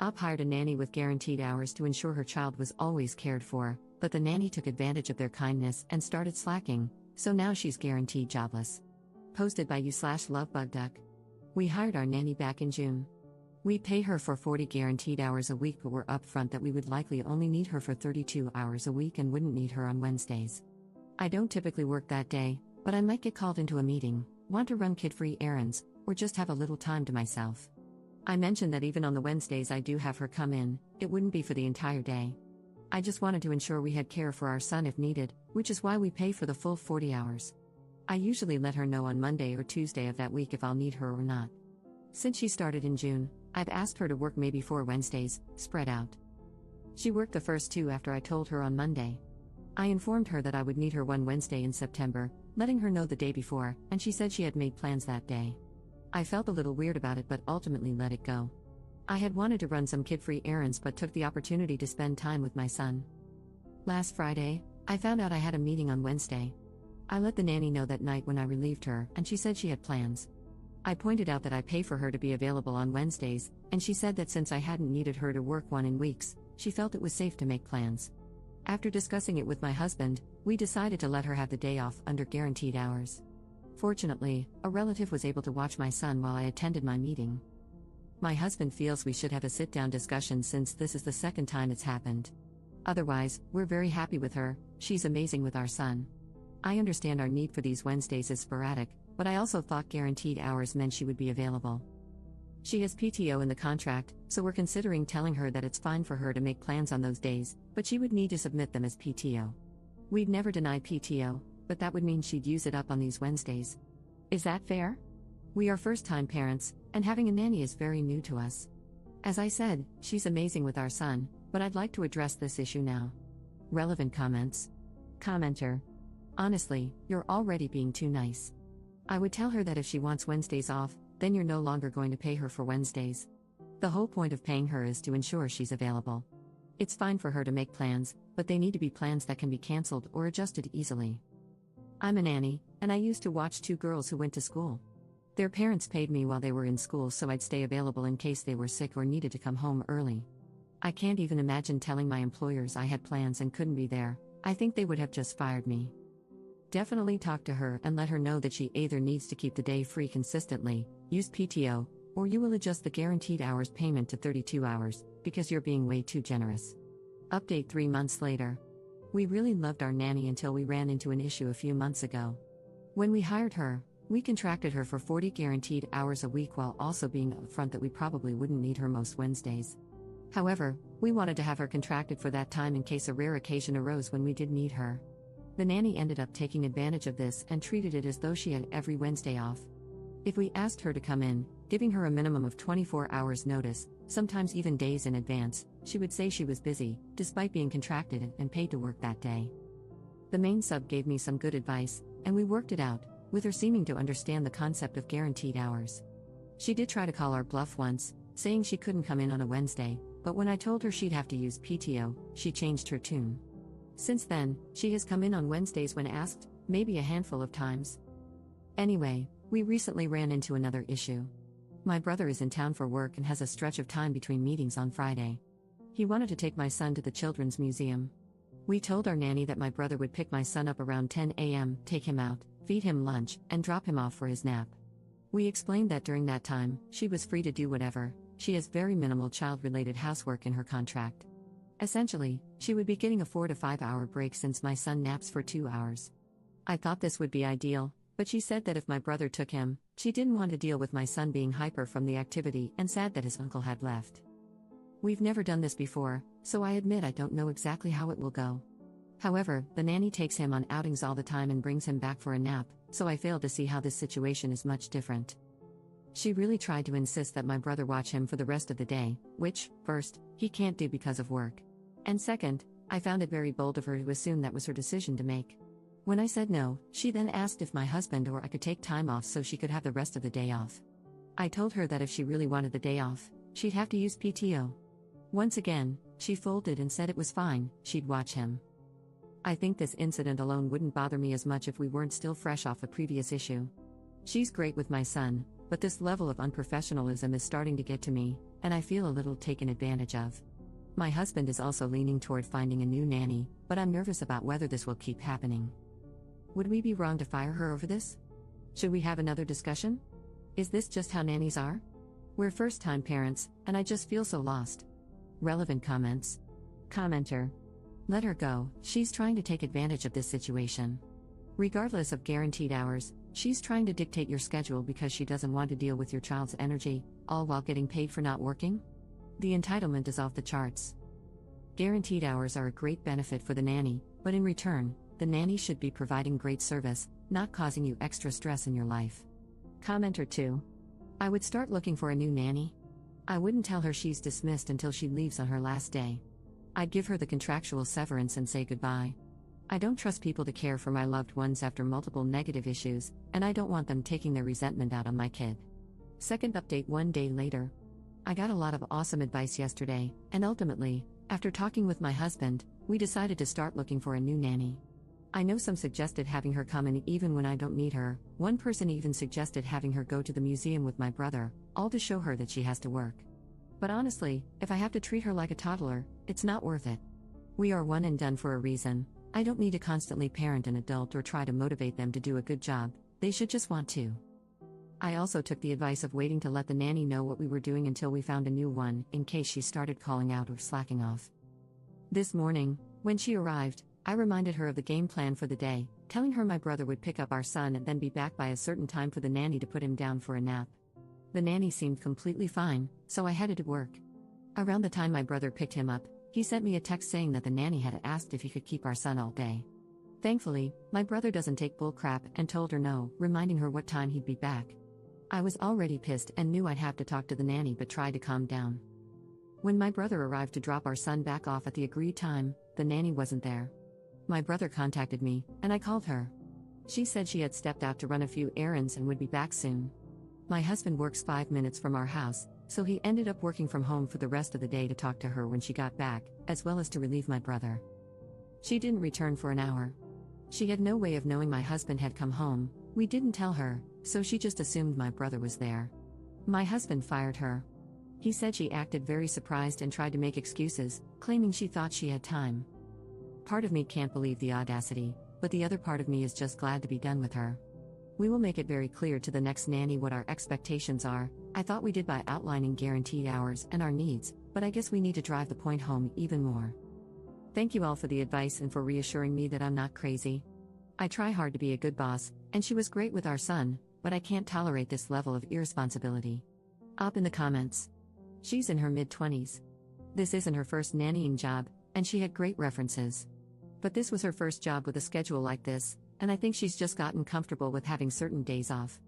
Op hired a nanny with guaranteed hours to ensure her child was always cared for, but the nanny took advantage of their kindness and started slacking, so now she's guaranteed jobless. Posted by you/lovebugduck. We hired our nanny back in June. We pay her for 40 guaranteed hours a week, but we're upfront that we would likely only need her for 32 hours a week and wouldn't need her on Wednesdays. I don't typically work that day, but I might get called into a meeting, want to run kid-free errands, or just have a little time to myself. I mentioned that even on the Wednesdays I do have her come in, it wouldn't be for the entire day. I just wanted to ensure we had care for our son if needed, which is why we pay for the full 40 hours. I usually let her know on Monday or Tuesday of that week if I'll need her or not. Since she started in June, I've asked her to work maybe 4 Wednesdays, spread out. She worked the first 2 after I told her on Monday. I informed her that I would need her one Wednesday in September, letting her know the day before, and she said she had made plans that day. I felt a little weird about it but ultimately let it go. I had wanted to run some kid-free errands but took the opportunity to spend time with my son. Last Friday, I found out I had a meeting on Wednesday. I let the nanny know that night when I relieved her, and she said she had plans. I pointed out that I pay for her to be available on Wednesdays, and she said that since I hadn't needed her to work one in weeks, she felt it was safe to make plans. After discussing it with my husband, we decided to let her have the day off under guaranteed hours. Fortunately, a relative was able to watch my son while I attended my meeting. My husband feels we should have a sit-down discussion since this is the second time it's happened. Otherwise, we're very happy with her, she's amazing with our son. I understand our need for these Wednesdays is sporadic, but I also thought guaranteed hours meant she would be available. She has PTO in the contract, so we're considering telling her that it's fine for her to make plans on those days, but she would need to submit them as PTO. We'd never denied PTO, but that would mean she'd use it up on these Wednesdays. Is that fair? We are first-time parents, and having a nanny is very new to us. As I said, she's amazing with our son, but I'd like to address this issue now. Relevant comments. Commenter. Honestly, you're already being too nice. I would tell her that if she wants Wednesdays off, then you're no longer going to pay her for Wednesdays. The whole point of paying her is to ensure she's available. It's fine for her to make plans, but they need to be plans that can be cancelled or adjusted easily. I'm a nanny, and I used to watch 2 girls who went to school. Their parents paid me while they were in school so I'd stay available in case they were sick or needed to come home early. I can't even imagine telling my employers I had plans and couldn't be there. I think they would have just fired me. Definitely talk to her and let her know that she either needs to keep the day free consistently, use PTO, or you will adjust the guaranteed hours payment to 32 hours, because you're being way too generous. Update 3 months later. We really loved our nanny until we ran into an issue a few months ago. When we hired her, we contracted her for 40 guaranteed hours a week while also being upfront that we probably wouldn't need her most Wednesdays. However, we wanted to have her contracted for that time in case a rare occasion arose when we did need her. The nanny ended up taking advantage of this and treated it as though she had every Wednesday off. If we asked her to come in, giving her a minimum of 24 hours notice, sometimes even days in advance, she would say she was busy, despite being contracted and paid to work that day. The main sub gave me some good advice, and we worked it out, with her seeming to understand the concept of guaranteed hours. She did try to call our bluff once, saying she couldn't come in on a Wednesday, but when I told her she'd have to use PTO, she changed her tune. Since then, she has come in on Wednesdays when asked, maybe a handful of times. Anyway, we recently ran into another issue. My brother is in town for work and has a stretch of time between meetings on Friday. He wanted to take my son to the Children's Museum. We told our nanny that my brother would pick my son up around 10 a.m., take him out, feed him lunch, and drop him off for his nap. We explained that during that time, she was free to do whatever. She has very minimal child-related housework in her contract. Essentially, she would be getting a 4 to 5 hour break since my son naps for 2 hours. I thought this would be ideal, but she said that if my brother took him, she didn't want to deal with my son being hyper from the activity and sad that his uncle had left. We've never done this before, so I admit I don't know exactly how it will go. However, the nanny takes him on outings all the time and brings him back for a nap, so I fail to see how this situation is much different. She really tried to insist that my brother watch him for the rest of the day, which, first, he can't do because of work. And second, I found it very bold of her to assume that was her decision to make. When I said no, she then asked if my husband or I could take time off so she could have the rest of the day off. I told her that if she really wanted the day off, she'd have to use PTO. Once again, she folded and said it was fine, she'd watch him. I think this incident alone wouldn't bother me as much if we weren't still fresh off a previous issue. She's great with my son, but this level of unprofessionalism is starting to get to me, and I feel a little taken advantage of. My husband is also leaning toward finding a new nanny, but I'm nervous about whether this will keep happening. Would we be wrong to fire her over this? Should we have another discussion? Is this just how nannies are? We're first-time parents, and I just feel so lost. Relevant comments. Commenter. Let her go, she's trying to take advantage of this situation. Regardless of guaranteed hours, she's trying to dictate your schedule because she doesn't want to deal with your child's energy, all while getting paid for not working? The entitlement is off the charts. Guaranteed hours are a great benefit for the nanny, but in return, the nanny should be providing great service, not causing you extra stress in your life. Commenter 2. I would start looking for a new nanny. I wouldn't tell her she's dismissed until she leaves on her last day. I'd give her the contractual severance and say goodbye. I don't trust people to care for my loved ones after multiple negative issues, and I don't want them taking their resentment out on my kid. Second update 1 day later. I got a lot of awesome advice yesterday, and ultimately, after talking with my husband, we decided to start looking for a new nanny. I know some suggested having her come in even when I don't need her. One person even suggested having her go to the museum with my brother, all to show her that she has to work. But honestly, if I have to treat her like a toddler, it's not worth it. We are one and done for a reason. I don't need to constantly parent an adult or try to motivate them to do a good job, they should just want to. I also took the advice of waiting to let the nanny know what we were doing until we found a new one, in case she started calling out or slacking off. This morning, when she arrived, I reminded her of the game plan for the day, telling her my brother would pick up our son and then be back by a certain time for the nanny to put him down for a nap. The nanny seemed completely fine, so I headed to work. Around the time my brother picked him up, he sent me a text saying that the nanny had asked if he could keep our son all day. Thankfully, my brother doesn't take bull crap and told her no, reminding her what time he'd be back. I was already pissed and knew I'd have to talk to the nanny but tried to calm down. When my brother arrived to drop our son back off at the agreed time, the nanny wasn't there. My brother contacted me, and I called her. She said she had stepped out to run a few errands and would be back soon. My husband works 5 minutes from our house, so he ended up working from home for the rest of the day to talk to her when she got back, as well as to relieve my brother. She didn't return for an hour. She had no way of knowing my husband had come home. We didn't tell her, so she just assumed my brother was there. My husband fired her. He said she acted very surprised and tried to make excuses, claiming she thought she had time. Part of me can't believe the audacity, but the other part of me is just glad to be done with her. We will make it very clear to the next nanny what our expectations are. I thought we did by outlining guaranteed hours and our needs, but I guess we need to drive the point home even more. Thank you all for the advice and for reassuring me that I'm not crazy. I try hard to be a good boss, and she was great with our son, but I can't tolerate this level of irresponsibility. Up in the comments. She's in her mid-20s. This isn't her first nannying job, and she had great references. But this was her first job with a schedule like this, and I think she's just gotten comfortable with having certain days off.